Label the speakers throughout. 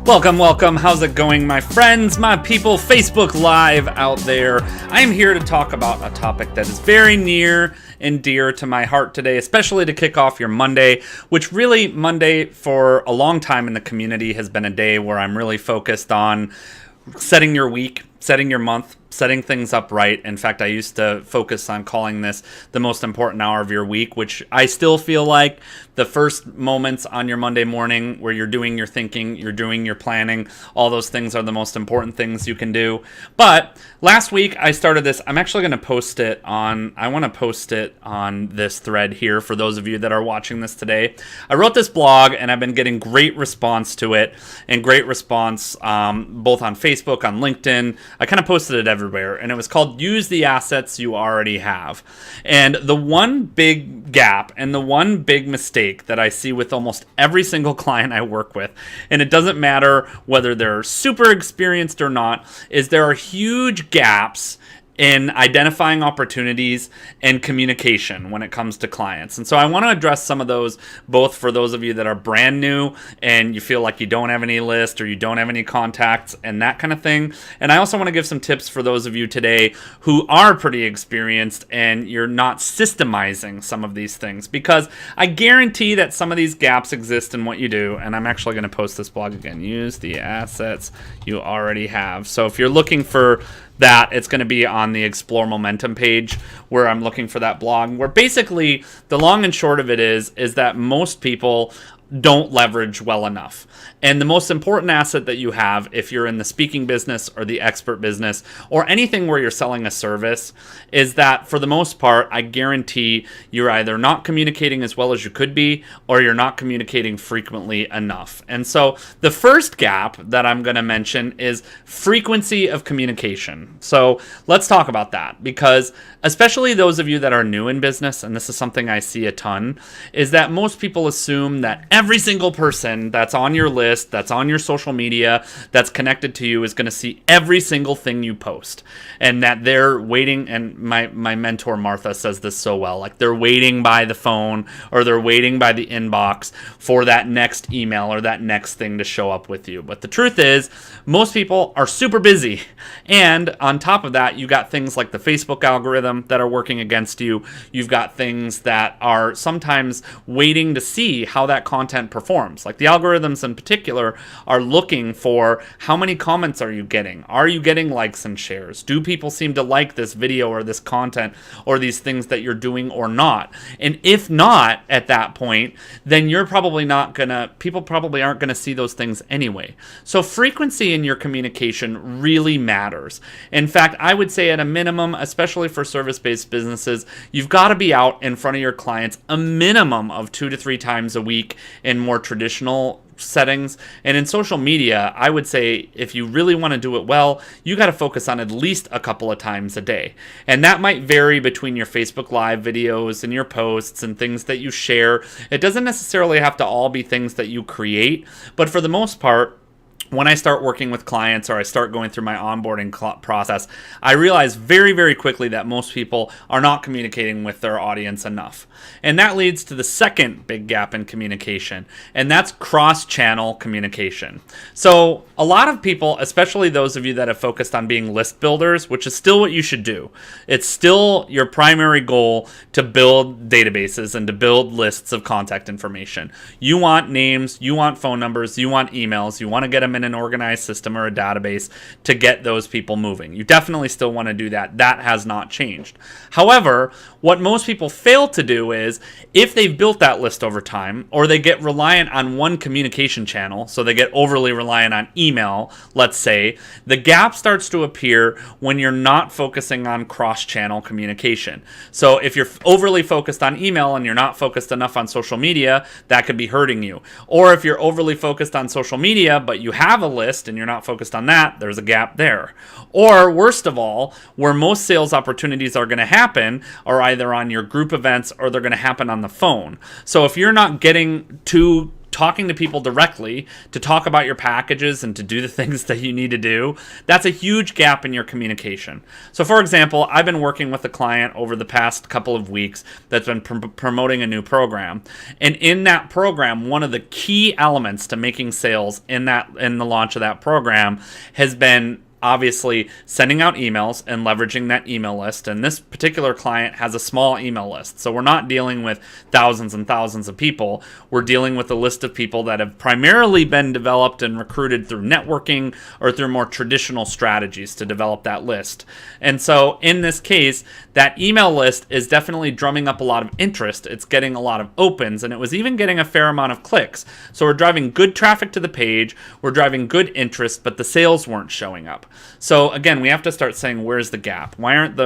Speaker 1: Welcome. How's it going, my friends, my people, Facebook Live out there? I'm here to talk about a topic that is very near and dear to my heart today, especially to kick off your Monday, which really Monday for a long time in the community has been a day where I'm really focused on setting your week, setting your month, setting things up right. In fact, I used to focus on calling this the most important hour of your week, which I still feel like the first moments on your Monday morning where you're doing your thinking, you're doing your planning, all those things are the most important things you can do. But last week I started this. I'm actually going to post it on, I want to post it on this thread here for those of you that are watching this today. I wrote this blog and I've been getting great response to it and great response both on Facebook, on LinkedIn. I kind of posted it everywhere, and it was called Use the Assets You Already Have. And the one big gap and the one big mistake that I see with almost every single client I work with, and it doesn't matter whether they're super experienced or not, is there are huge gaps in identifying opportunities and communication when it comes to clients. And so I want to address some of those, both for those of you that are brand new and you feel like you don't have any list or you don't have any contacts and that kind of thing. And I also want to give some tips for those of you today who are pretty experienced and you're not systemizing some of these things, because I guarantee that some of these gaps exist in what you do. And I'm actually going to post this blog again. Use the assets you already have. So if you're looking for that, it's going to be on the Explore Momentum page where I'm looking for that blog, where basically the long and short of it is that most people don't leverage well enough. And the most important asset that you have, if you're in the speaking business or the expert business or anything where you're selling a service, is that for the most part, I guarantee you're either not communicating as well as you could be, or you're not communicating frequently enough. And so the first gap that I'm going to mention is frequency of communication. So let's talk about that, because especially those of you that are new in business, and this is something I see a ton, is that most people assume that every single person that's on your list, that's on your social media, that's connected to you is going to see every single thing you post, and that they're waiting. And my mentor Martha says this so well, like they're waiting by the phone or they're waiting by the inbox for that next email or that next thing to show up with you. But the truth is, most people are super busy. And on top of that, you got things like the Facebook algorithm that are working against you. You've got things that are sometimes waiting to see how that content performs. Like the algorithms in particular are looking for how many comments are you getting? Are you getting likes and shares? Do people seem to like this video or this content or these things that you're doing or not? And if not at that point, then you're probably not gonna, people probably aren't gonna see those things anyway. So frequency in your communication really matters. In fact, I would say at a minimum, especially for service-based businesses, you've got to be out in front of your clients a minimum of 2 to 3 times a week in more traditional settings. And in social media, I would say if you really want to do it well, you got to focus on at least a couple of times a day. And that might vary between your Facebook Live videos and your posts and things that you share. It doesn't necessarily have to all be things that you create, but for the most part, when I start working with clients or I start going through my onboarding process, I realize very, very quickly that most people are not communicating with their audience enough. And that leads to the second big gap in communication, and that's cross-channel communication. So a lot of people, especially those of you that have focused on being list builders, which is still what you should do. It's still your primary goal to build databases and to build lists of contact information. You want names, you want phone numbers, you want emails, you want to get them in an organized system or a database to get those people moving. You definitely still want to do that. That has not changed. However, what most people fail to do is, if they've built that list over time, or they get reliant on one communication channel, so they get overly reliant on email, let's say, the gap starts to appear when you're not focusing on cross-channel communication. So if you're overly focused on email and you're not focused enough on social media, that could be hurting you. Or if you're overly focused on social media, but you have a list and you're not focused on that, there's a gap there. Or worst of all, where most sales opportunities are going to happen are either on your group events or they're going to happen on the phone. So if you're not getting to talking to people directly to talk about your packages and to do the things that you need to do, that's a huge gap in your communication. So for example, I've been working with a client over the past couple of weeks that's been promoting a new program. And in that program, one of the key elements to making sales in the launch of that program has been obviously sending out emails and leveraging that email list. And this particular client has a small email list. So we're not dealing with thousands and thousands of people. We're dealing with a list of people that have primarily been developed and recruited through networking or through more traditional strategies to develop that list. And so in this case, that email list is definitely drumming up a lot of interest. It's getting a lot of opens, and it was even getting a fair amount of clicks. So we're driving good traffic to the page, we're driving good interest, but the sales weren't showing up. So again, we have to start saying, where's the gap? Why aren't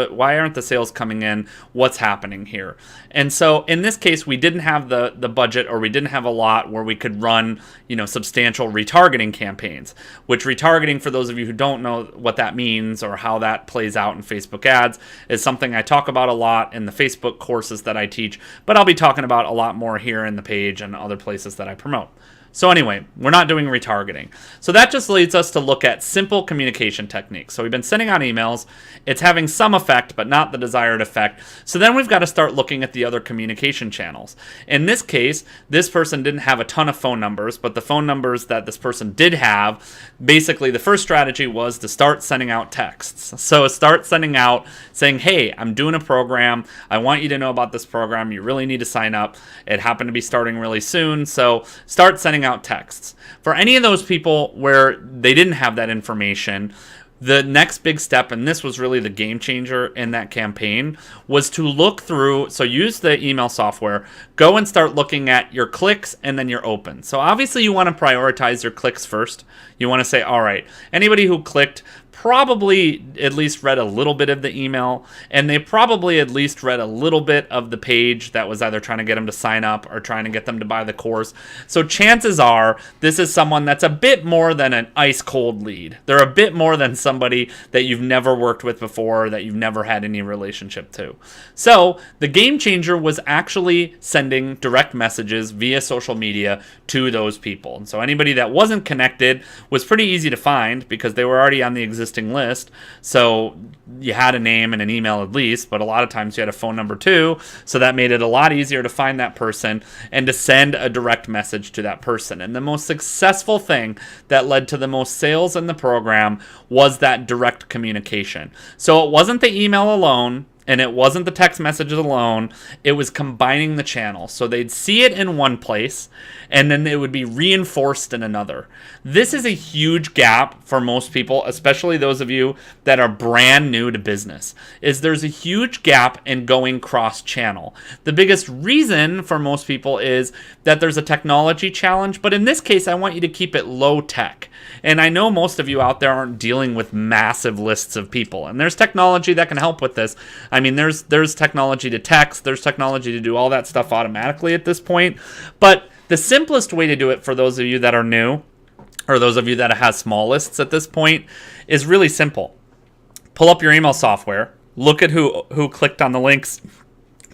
Speaker 1: the sales coming in? What's happening here? And so in this case, we didn't have the budget, or we didn't have a lot where we could run, substantial retargeting campaigns, which retargeting, for those of you who don't know what that means or how that plays out in Facebook ads, is something I talk about a lot in the Facebook courses that I teach, but I'll be talking about a lot more here in the page and other places that I promote. So anyway, we're not doing retargeting. So that just leads us to look at simple communication techniques. So we've been sending out emails. It's having some effect, but not the desired effect. So then we've got to start looking at the other communication channels. In this case, this person didn't have a ton of phone numbers, but the phone numbers that this person did have, basically the first strategy was to start sending out texts. So start sending out saying, hey, I'm doing a program. I want you to know about this program. You really need to sign up. It happened to be starting really soon. So start sending out texts. For any of those people where they didn't have that information, the next big step, and this was really the game changer in that campaign, was to look through, so use the email software, go and start looking at your clicks and then your opens. So obviously you want to prioritize your clicks first. You want to say, all right, anybody who clicked probably at least read a little bit of the email, and they probably at least read a little bit of the page that was either trying to get them to sign up or trying to get them to buy the course. So chances are this is someone that's a bit more than an ice cold lead. They're a bit more than somebody that you've never worked with before, that you've never had any relationship to. So the game changer was actually sending direct messages via social media to those people. And so anybody that wasn't connected was pretty easy to find because they were already on the existing list. So you had a name and an email at least, but a lot of times you had a phone number too. So that made it a lot easier to find that person and to send a direct message to that person. And the most successful thing that led to the most sales in the program was that direct communication. So it wasn't the email alone, and it wasn't the text messages alone. It was combining the channels. So they'd see it in one place, and then it would be reinforced in another. This is a huge gap for most people, especially those of you that are brand new to business, is there's a huge gap in going cross-channel. The biggest reason for most people is that there's a technology challenge, but in this case, I want you to keep it low tech. And I know most of you out there aren't dealing with massive lists of people, and there's technology that can help with this. I mean, there's technology to text, there's technology to do all that stuff automatically at this point, but the simplest way to do it for those of you that are new, or those of you that have small lists at this point, is really simple. Pull up your email software, look at who clicked on the links,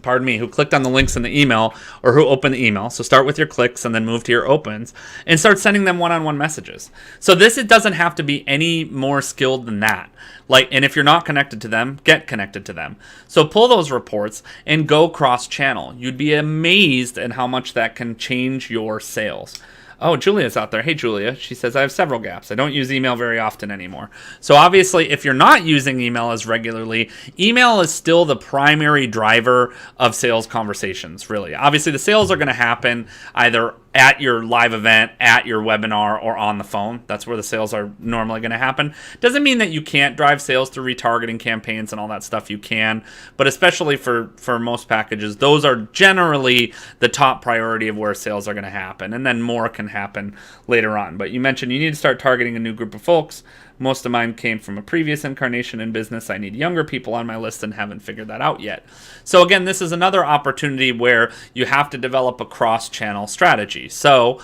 Speaker 1: who clicked on the links in the email or who opened the email. So start with your clicks and then move to your opens and start sending them one-on-one messages. So it doesn't have to be any more skilled than that. And if you're not connected to them, get connected to them. So pull those reports and go cross-channel. You'd be amazed at how much that can change your sales. Oh, Julia's out there. Hey, Julia. She says, I have several gaps. I don't use email very often anymore. So obviously, if you're not using email as regularly, email is still the primary driver of sales conversations, really. Obviously, the sales are going to happen either at your live event, at your webinar, or on the phone. That's where the sales are normally going to happen. Doesn't mean that you can't drive sales through retargeting campaigns and all that stuff. You can, but especially for most packages, those are generally the top priority of where sales are going to happen, and then more can happen later on. But you mentioned you need to start targeting a new group of folks. Most of mine came from a previous incarnation in business. I need younger people on my list and haven't figured that out yet. So again, this is another opportunity where you have to develop a cross-channel strategy. So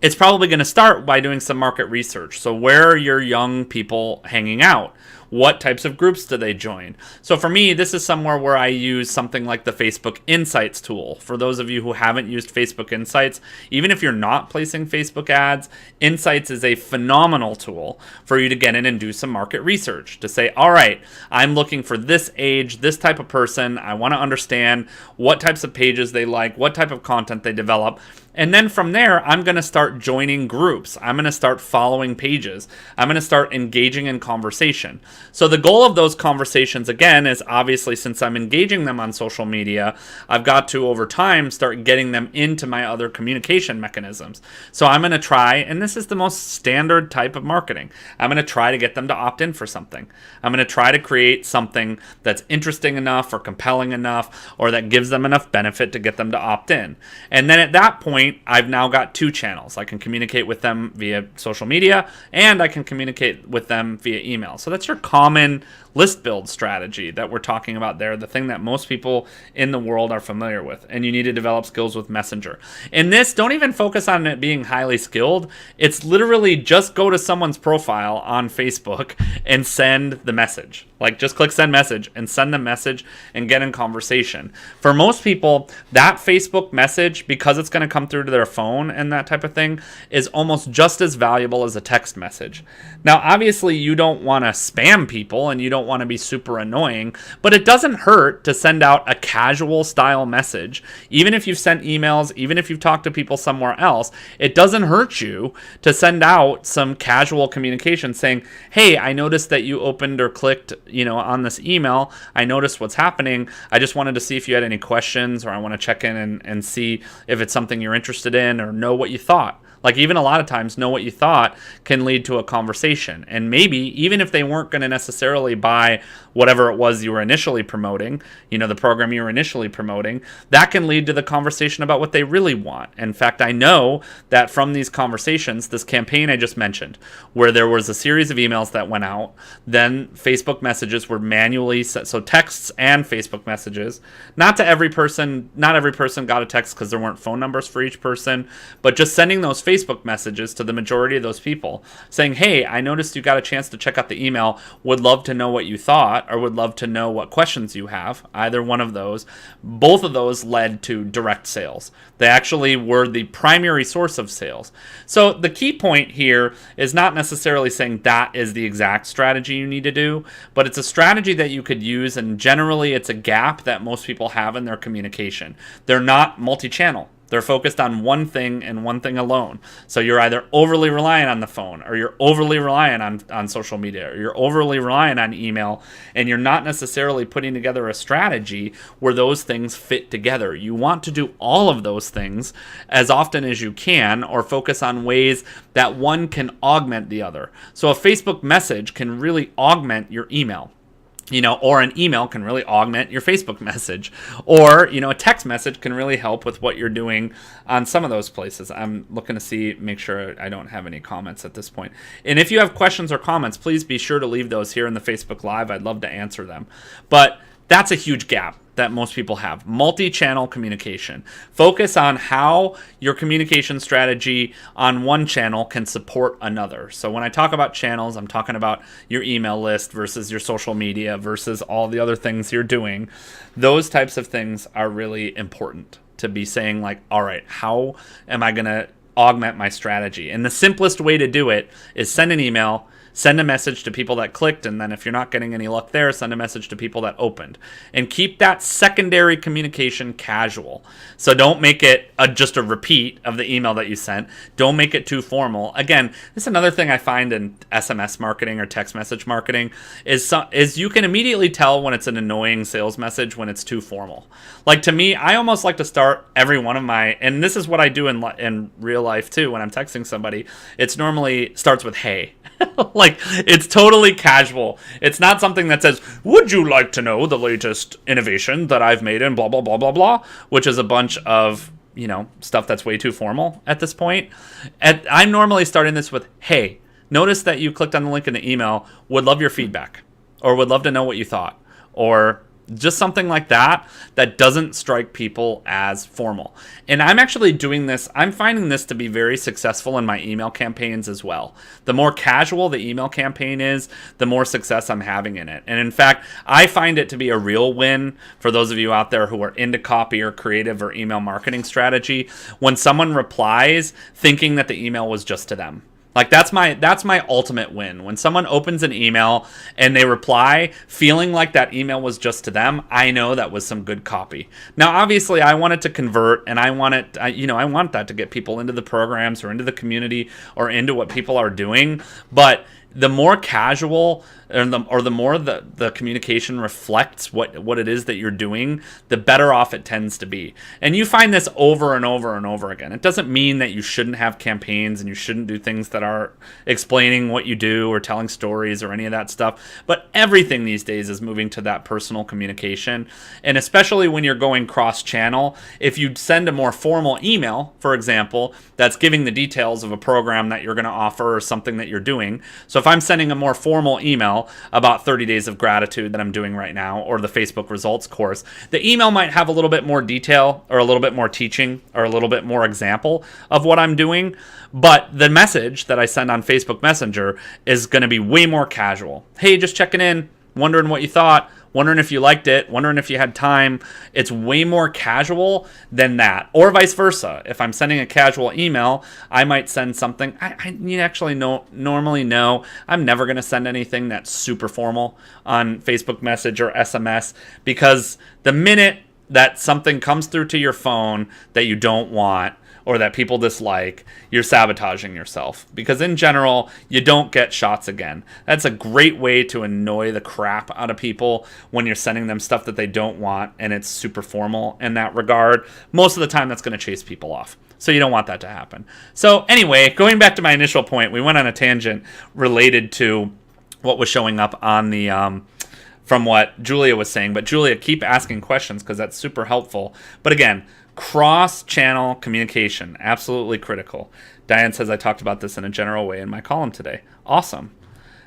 Speaker 1: it's probably going to start by doing some market research. So where are your young people hanging out? What types of groups do they join? So for me, this is somewhere where I use something like the Facebook Insights tool. For those of you who haven't used Facebook Insights, even if you're not placing Facebook ads, Insights is a phenomenal tool for you to get in and do some market research to say, all right, I'm looking for this age, this type of person. I want to understand what types of pages they like, what type of content they develop. And then from there, I'm going to start joining groups. I'm going to start following pages. I'm going to start engaging in conversation. So the goal of those conversations, again, is obviously, since I'm engaging them on social media, I've got to, over time, start getting them into my other communication mechanisms. So I'm going to try, and this is the most standard type of marketing, I'm going to try to get them to opt in for something. I'm going to try to create something that's interesting enough or compelling enough or that gives them enough benefit to get them to opt in. And then at that point, I've now got two channels. I can communicate with them via social media, and I can communicate with them via email. So that's your common list build strategy that we're talking about there, the thing that most people in the world are familiar with. And you need to develop skills with Messenger. In this, don't even focus on it being highly skilled. It's literally just go to someone's profile on Facebook and send the message. Like, just click send message and send the message and get in conversation. For most people, that Facebook message, because it's going to come through to their phone and that type of thing, is almost just as valuable as a text message. Now, obviously, you don't want to spam people and you don't want to be super annoying, but it doesn't hurt to send out a casual style message. Even if you've sent emails, even if you've talked to people somewhere else, it doesn't hurt you to send out some casual communication saying, hey, I noticed that you opened or clicked on this email. I noticed what's happening. I just wanted to see if you had any questions, or I want to check in and see if it's something you're interested in, or know what you thought. Like, even a lot of times, know what you thought can lead to a conversation. And maybe, even if they weren't going to necessarily buy whatever it was you were initially promoting, the program you were initially promoting, that can lead to the conversation about what they really want. In fact, I know that from these conversations, this campaign I just mentioned, where there was a series of emails that went out, then Facebook messages were manually set, so texts and Facebook messages. Not every person got a text because there weren't phone numbers for each person, but just sending those Facebook messages to the majority of those people saying, hey, I noticed you got a chance to check out the email, would love to know what you thought, or would love to know what questions you have. Either one of those. Both of those led to direct sales. They actually were the primary source of sales. So the key point here is not necessarily saying that is the exact strategy you need to do, but it's a strategy that you could use, and generally it's a gap that most people have in their communication. They're not multi-channel. They're focused on one thing and one thing alone. So you're either overly reliant on the phone, or you're overly reliant on social media, or you're overly reliant on email, and you're not necessarily putting together a strategy where those things fit together. You want to do all of those things as often as you can, or focus on ways that one can augment the other. So a Facebook message can really augment your email. Or an email can really augment your Facebook message, or, a text message can really help with what you're doing on some of those places. I'm looking to make sure I don't have any comments at this point. And if you have questions or comments, please be sure to leave those here in the Facebook Live. I'd love to answer them. But that's a huge gap that most people have. Multi-channel communication. Focus on how your communication strategy on one channel can support another. So when I talk about channels, I'm talking about your email list versus your social media versus all the other things you're doing. Those types of things are really important to be saying, like, all right, how am I going to augment my strategy? And the simplest way to do it is send an email, send a message to people that clicked, and then if you're not getting any luck there, send a message to people that opened. And keep that secondary communication casual. So don't make it just a repeat of the email that you sent. Don't make it too formal. Again, this is another thing I find in SMS marketing or text message marketing is you can immediately tell when it's an annoying sales message when it's too formal. Like, to me, I almost like to start every one of my, and this is what I do in real life too when I'm texting somebody, it's normally starts with hey. Like, it's totally casual. It's not something that says, would you like to know the latest innovation that I've made in blah, blah, blah, blah, blah, which is a bunch of, stuff that's way too formal at this point. I'm normally starting this with, hey, notice that you clicked on the link in the email, would love your feedback, or would love to know what you thought, or, Just something like that doesn't strike people as formal. And I'm actually doing this, I'm finding this to be very successful in my email campaigns as well. The more casual the email campaign is, the more success I'm having in it. And in fact, I find it to be a real win for those of you out there who are into copy or creative or email marketing strategy when someone replies thinking that the email was just to them. Like that's my ultimate win. When someone opens an email and they reply feeling like that email was just to them, I know that was some good copy. Now, obviously, I want it to convert, and I want that to get people into the programs or into the community or into what people are doing. But the more casual or the more the communication reflects what it is that you're doing, the better off it tends to be. And you find this over and over and over again. It doesn't mean that you shouldn't have campaigns and you shouldn't do things that are explaining what you do or telling stories or any of that stuff. But everything these days is moving to that personal communication. And especially when you're going cross-channel, if you send a more formal email, for example, that's giving the details of a program that you're going to offer or something that you're doing. So if I'm sending a more formal email about 30 days of gratitude that I'm doing right now, or the Facebook results course, the email might have a little bit more detail or a little bit more teaching or a little bit more example of what I'm doing. But the message that I send on Facebook Messenger is going to be way more casual. Hey, just checking in, wondering what you thought, wondering if you liked it, wondering if you had time. It's way more casual than that. Or vice versa. If I'm sending a casual email, I might send something. You actually normally know I'm never going to send anything that's super formal on Facebook Message or SMS, because the minute that something comes through to your phone that you don't want, or that people dislike, you're sabotaging yourself. Because in general, you don't get shots again. That's a great way to annoy the crap out of people when you're sending them stuff that they don't want and it's super formal in that regard. Most of the time, that's going to chase people off. So you don't want that to happen. So anyway, going back to my initial point, we went on a tangent related to what was showing up on the from what Julia was saying. But Julia, keep asking questions because that's super helpful. But again, cross-channel communication, absolutely critical. Diane says I talked about this in a general way in my column today. Awesome.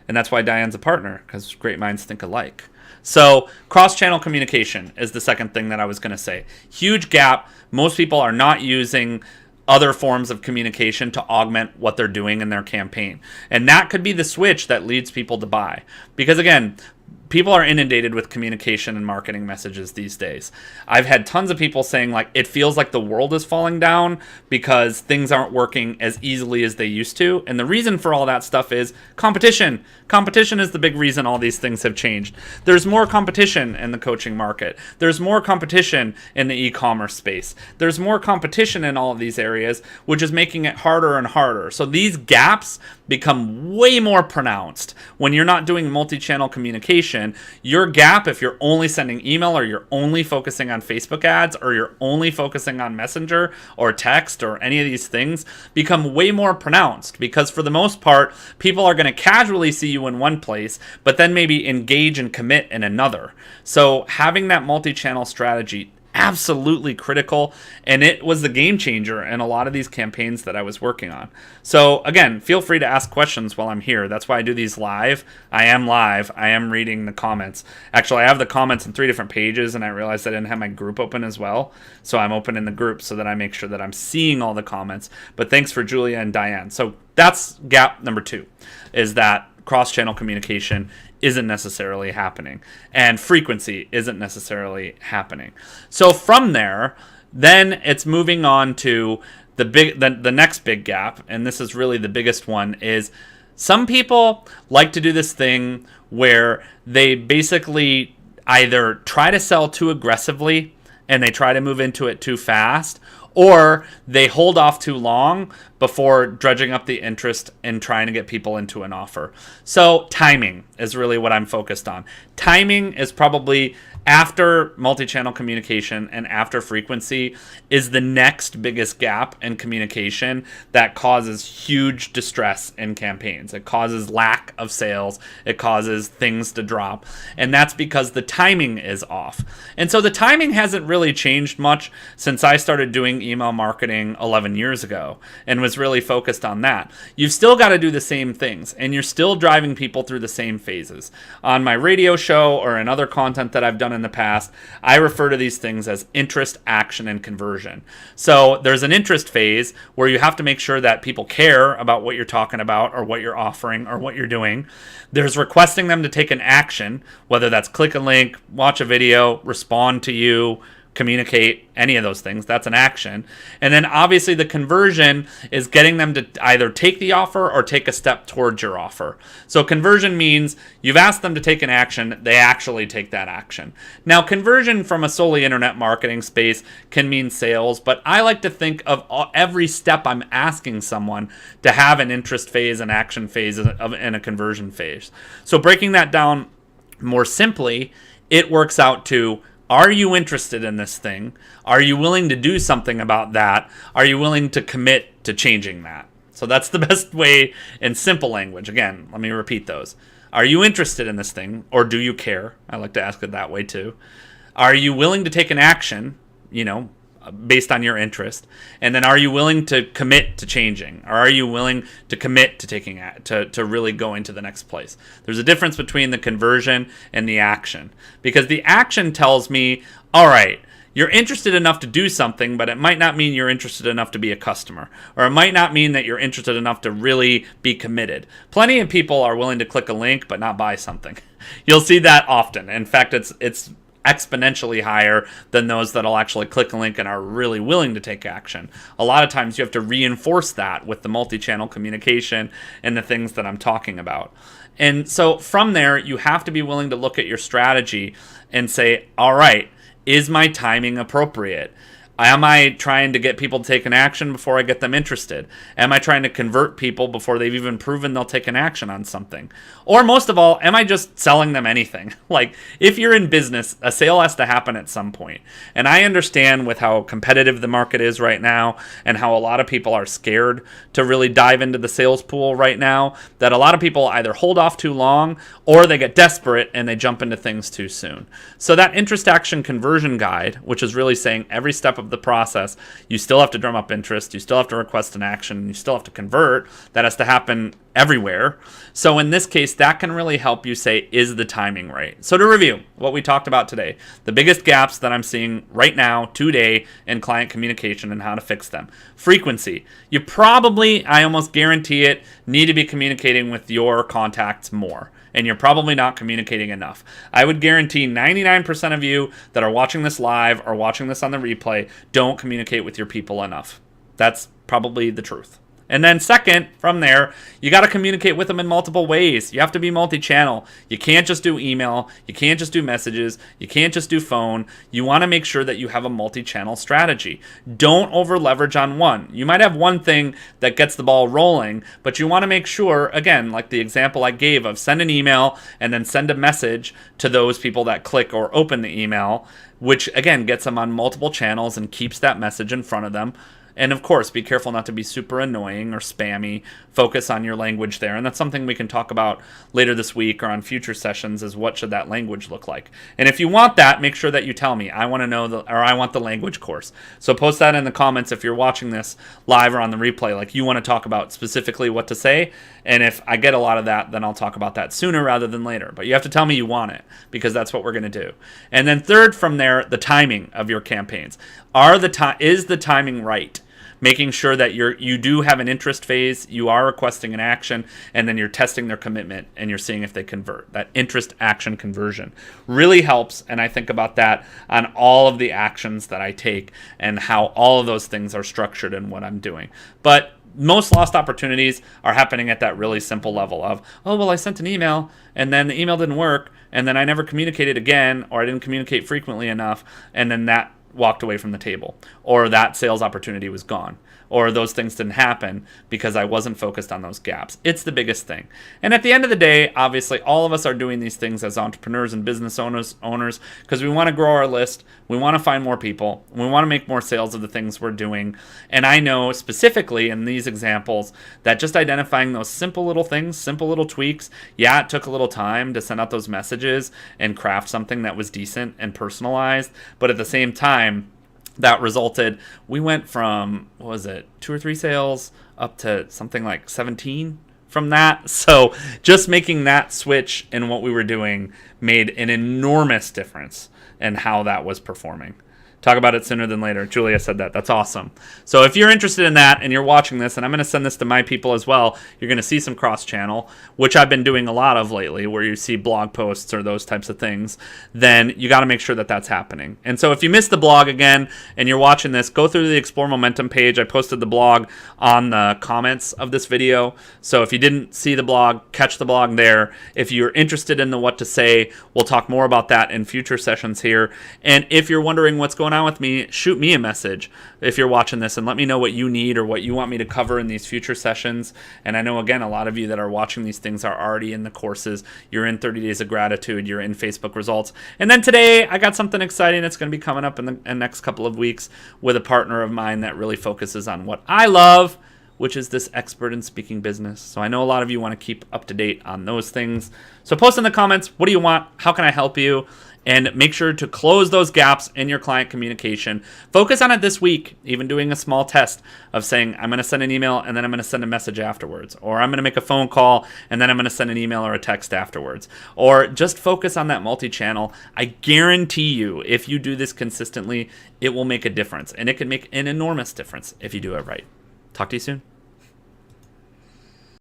Speaker 1: And that's why Diane's a partner, because great minds think alike. So cross-channel communication is the second thing that I was going to say. Huge gap. Most people are not using other forms of communication to augment what they're doing in their campaign. And that could be the switch that leads people to buy. Because again, people are inundated with communication and marketing messages these days. I've had tons of people saying, like, it feels like the world is falling down because things aren't working as easily as they used to. And the reason for all that stuff is competition. Competition is the big reason all these things have changed. There's more competition in the coaching market. There's more competition in the e-commerce space. There's more competition in all of these areas, which is making it harder and harder. So these gaps become way more pronounced when you're not doing multi-channel communication. Your gap, if you're only sending email or you're only focusing on Facebook ads or you're only focusing on Messenger or text or any of these things, become way more pronounced, because for the most part, people are going to casually see you in one place, but then maybe engage and commit in another. So having that multi-channel strategy, absolutely critical, and it was the game changer in a lot of these campaigns that I was working on. So again, feel free to ask questions while I'm here. That's why I do these live. I am live. I am reading the comments. Actually, I have the comments in 3 different pages, and I realized I didn't have my group open as well. So I'm opening the group so that I make sure that I'm seeing all the comments. But thanks for Julia and Diane. So that's gap number 2, is that cross-channel communication isn't necessarily happening, and frequency isn't necessarily happening. So from there, then it's moving on to the next big gap, and this is really the biggest one, is some people like to do this thing where they basically either try to sell too aggressively and they try to move into it too fast, or they hold off too long before dredging up the interest in trying to get people into an offer. So timing is really what I'm focused on. Timing is probably, after multi-channel communication and after frequency, is the next biggest gap in communication that causes huge distress in campaigns. It causes lack of sales. It causes things to drop. And that's because the timing is off. And so the timing hasn't really changed much since I started doing email marketing 11 years ago and was really focused on that. You've still got to do the same things, and you're still driving people through the same phases. On my radio show or in other content that I've done done in the past, I refer to these things as interest, action, and conversion. So there's an interest phase where you have to make sure that people care about what you're talking about or what you're offering or what you're doing. There's requesting them to take an action, whether that's click a link, watch a video, respond to you, communicate, any of those things. That's an action. And then obviously the conversion is getting them to either take the offer or take a step towards your offer. So conversion means you've asked them to take an action, they actually take that action. Now conversion from a solely internet marketing space can mean sales, but I like to think of every step I'm asking someone to have an interest phase, an action phase, and a conversion phase. So breaking that down more simply, it works out to: are you interested in this thing? Are you willing to do something about that? Are you willing to commit to changing that? So that's the best way in simple language. Again, let me repeat those. Are you interested in this thing, or do you care? I like to ask it that way too. Are you willing to take an action, based on your interest? And then are you willing to commit to changing? Or are you willing to commit to taking to really going to the next place? There's a difference between the conversion and the action, because the action tells me, all right, you're interested enough to do something, but it might not mean you're interested enough to be a customer, or it might not mean that you're interested enough to really be committed. Plenty of people are willing to click a link but not buy something. You'll see that often. In fact, it's exponentially higher than those that'll actually click a link and are really willing to take action. A lot of times you have to reinforce that with the multi-channel communication and the things that I'm talking about. And so from there, you have to be willing to look at your strategy and say, all right, is my timing appropriate? Am I trying to get people to take an action before I get them interested? Am I trying to convert people before they've even proven they'll take an action on something? Or most of all, am I just selling them anything? Like, if you're in business, a sale has to happen at some point. And I understand with how competitive the market is right now and how a lot of people are scared to really dive into the sales pool right now, that a lot of people either hold off too long or they get desperate and they jump into things too soon. So that interest action conversion guide, which is really saying every step of the process, you still have to drum up interest, you still have to request an action, you still have to convert. That has to happen everywhere. So in this case, that can really help you say, is the timing right? So to review what we talked about today, the biggest gaps that I'm seeing right now today in client communication and how to fix them. Frequency. You probably, I almost guarantee it, need to be communicating with your contacts more. And you're probably not communicating enough. I would guarantee 99% of you that are watching this live or watching this on the replay don't communicate with your people enough. That's probably the truth. And then second, from there, you got to communicate with them in multiple ways. You have to be multi-channel. You can't just do email. You can't just do messages. You can't just do phone. You want to make sure that you have a multi-channel strategy. Don't over leverage on one. You might have one thing that gets the ball rolling, but you want to make sure, again, like the example I gave of send an email and then send a message to those people that click or open the email, which again gets them on multiple channels and keeps that message in front of them. And of course, be careful not to be super annoying or spammy. Focus on your language there. And that's something we can talk about later this week or on future sessions, is what should that language look like. And if you want that, make sure that you tell me. I want to know, I want the language course. So post that in the comments if you're watching this live or on the replay, like you want to talk about specifically what to say. And if I get a lot of that, then I'll talk about that sooner rather than later. But you have to tell me you want it, because that's what we're going to do. And then third, from there, the timing of your campaigns. Is the timing right? Making sure that you do have an interest phase, you are requesting an action, and then you're testing their commitment and you're seeing if they convert. That interest action conversion really helps, and I think about that on all of the actions that I take and how all of those things are structured in what I'm doing. But most lost opportunities are happening at that really simple level of, oh, well, I sent an email and then the email didn't work, and then I never communicated again, or I didn't communicate frequently enough, and then that walked away from the table, or that sales opportunity was gone, or those things didn't happen because I wasn't focused on those gaps. It's the biggest thing. And at the end of the day, obviously, all of us are doing these things as entrepreneurs and business owners because we want to grow our list, we want to find more people, we want to make more sales of the things we're doing. And I know specifically in these examples that just identifying those simple little things, simple little tweaks, yeah, it took a little time to send out those messages and craft something that was decent and personalized, but at the same time, that resulted, we went from, 2 or 3 sales up to something like 17 from that. So just making that switch in what we were doing made an enormous difference in how that was performing. Talk about it sooner than later. Julia said that. That's awesome. So if you're interested in that and you're watching this, and I'm going to send this to my people as well, you're going to see some cross-channel, which I've been doing a lot of lately, where you see blog posts or those types of things, then you got to make sure that that's happening. And so if you missed the blog again and you're watching this, go through the Explore Momentum page. I posted the blog on the comments of this video. So if you didn't see the blog, catch the blog there. If you're interested in the what to say, we'll talk more about that in future sessions here. And if you're wondering what's going on with me, shoot me a message if you're watching this and let me know what you need or what you want me to cover in these future sessions. And I know, again, a lot of you that are watching these things are already in the courses. You're in 30 Days of Gratitude. You're in Facebook Results. And then today, I got something exciting that's going to be coming up in the next couple of weeks with a partner of mine that really focuses on what I love, which is this expert in speaking business. So I know a lot of you want to keep up to date on those things. So post in the comments, what do you want? How can I help you? And make sure to close those gaps in your client communication. Focus on it this week, even doing a small test of saying, I'm going to send an email and then I'm going to send a message afterwards. Or I'm going to make a phone call and then I'm going to send an email or a text afterwards. Or just focus on that multi-channel. I guarantee you, if you do this consistently, it will make a difference. And it can make an enormous difference if you do it right. Talk to you soon.